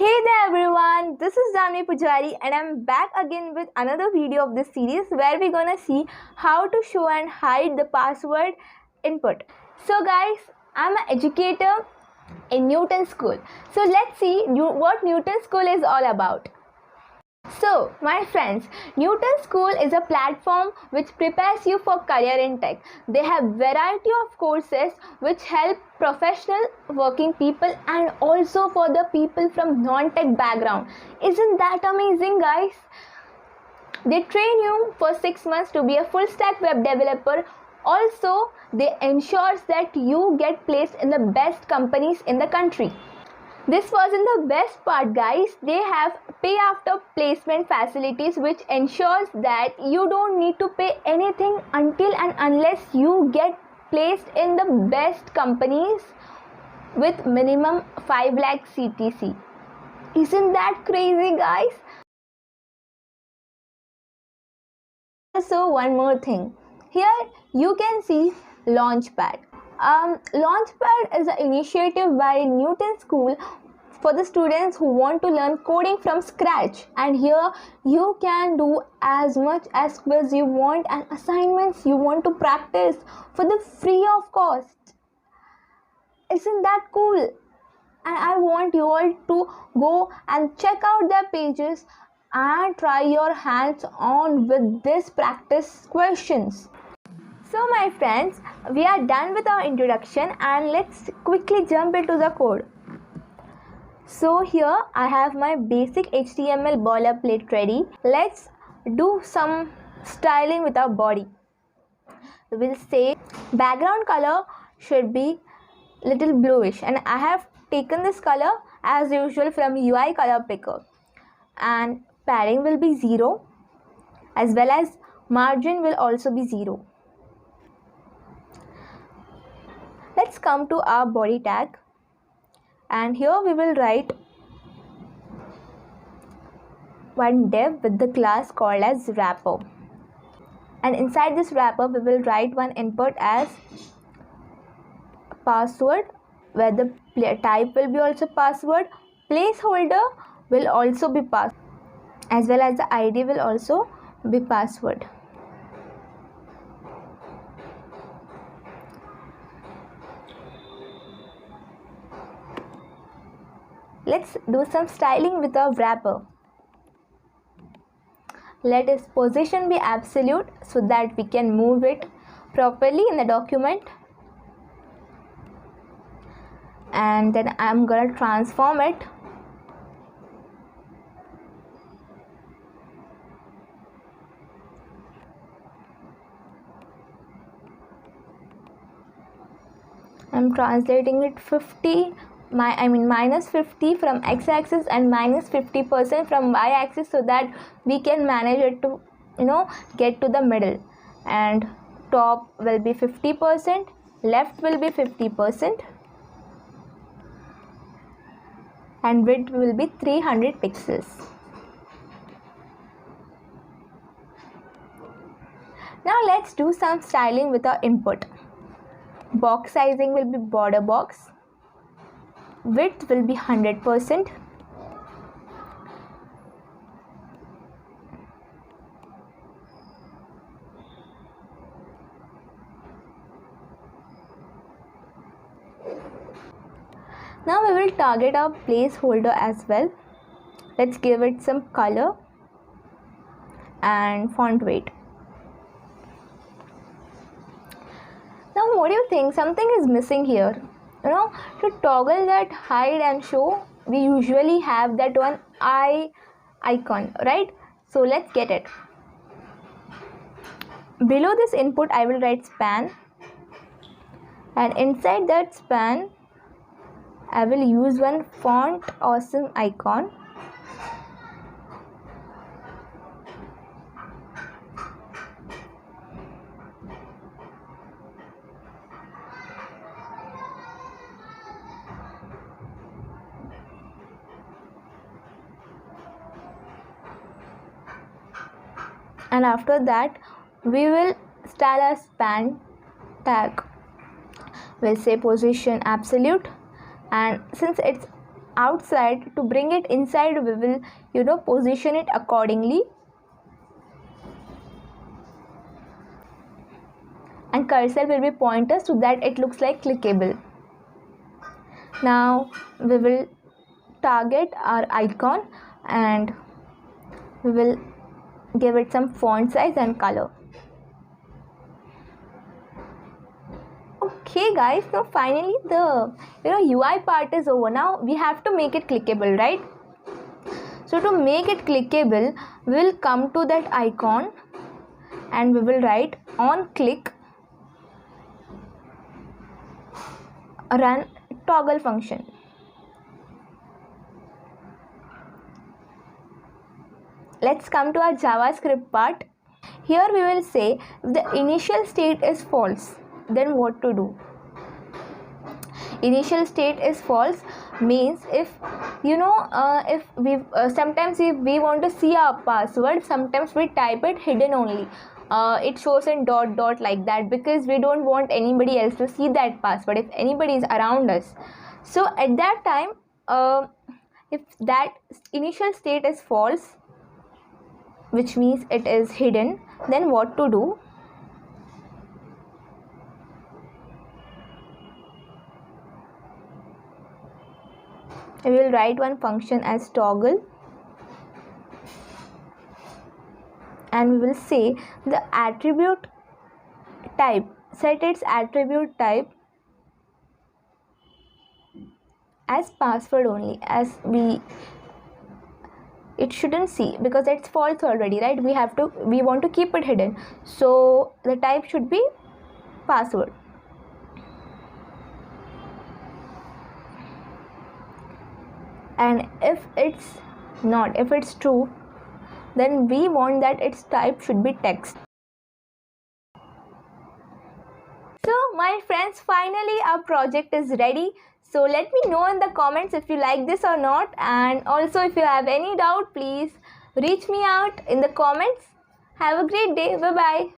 Hey there everyone, this is Janvi Pujari and I'm back again with another video of this series where we're gonna see how to show and hide the password input. So guys, I'm an educator in Newton School. So let's see what Newton School is all about. So, my friends, Newton School is a platform which prepares you for career in tech. They have variety of courses which help professional working people and also for the people from non-tech background. Isn't that amazing, guys? They train you for 6 months to be a full stack web developer. Also, they ensures that you get placed in the best companies in the country. This wasn't the best part, guys. They have pay after placement facilities which ensures that you don't need to pay anything until and unless you get placed in the best companies with minimum 5 lakh CTC. Isn't that crazy, guys? So one more thing. Here you can see Launchpad. Launchpad is an initiative by Newton School for the students who want to learn coding from scratch, and here you can do as much as quiz you want and assignments you want to practice for the free of cost. Isn't that cool? And I want you all to go and check out their pages and try your hands on with this practice questions. So my friends, we are done with our introduction and let's quickly jump into the code. So here I have my basic HTML boilerplate ready. Let's do some styling with our body. We'll say background color should be little bluish and I have taken this color as usual from UI color picker, and padding will be 0 as well as margin will also be 0. Let's come to our body tag and here we will write one div with the class called as wrapper, and inside this wrapper we will write one input as password where the type will be also password, placeholder will also be password as well as the ID will also be password. Let's do some styling with our wrapper. Let its position be absolute so that we can move it properly in the document. And then I'm gonna transform it. I'm translating it minus 50 from x-axis and minus 50% from y-axis so that we can manage it to get to the middle. And top will be 50%, left will be 50%, and width will be 300 pixels. Now let's do some styling with our input. Box sizing will be border box. Width will be 100%. Now we will target our placeholder as well. Let's give it some color and font weight. Now what do you think? Something is missing here. To toggle that hide and show, we usually have that one eye icon, right? So let's get it. Below this input I will write span, and inside that span I will use one font awesome icon. And after that we will style a span tag. We'll say position absolute, and since it's outside. To bring it inside, we will position it accordingly, and cursor will be pointer so that it looks like clickable. Now we will target our icon and we will give it some font size and color. Okay guys, so finally the UI part is over. Now we have to make it clickable, right? So to make it clickable, we will come to that icon and we will write on click run toggle function. Let's come to our JavaScript part. Here we will say if the initial state is false, then what to do. Initial state is false means if if we sometimes if we want to see our password, sometimes we type it hidden only. It shows in dot dot like that because we don't want anybody else to see that password if anybody is around us. So at that time, if that initial state is false, which means it is hidden, then what to do. We will write one function as toggle and we will say the attribute type, set its attribute type as password only, as it shouldn't see because it's false already, right? We want to keep it hidden, so the type should be password. And if it's true, then we want that its type should be text. So my friends, finally our project is ready. So let me know in the comments if you like this or not, and also if you have any doubt, please reach me out in the comments. Have a great day. Bye bye.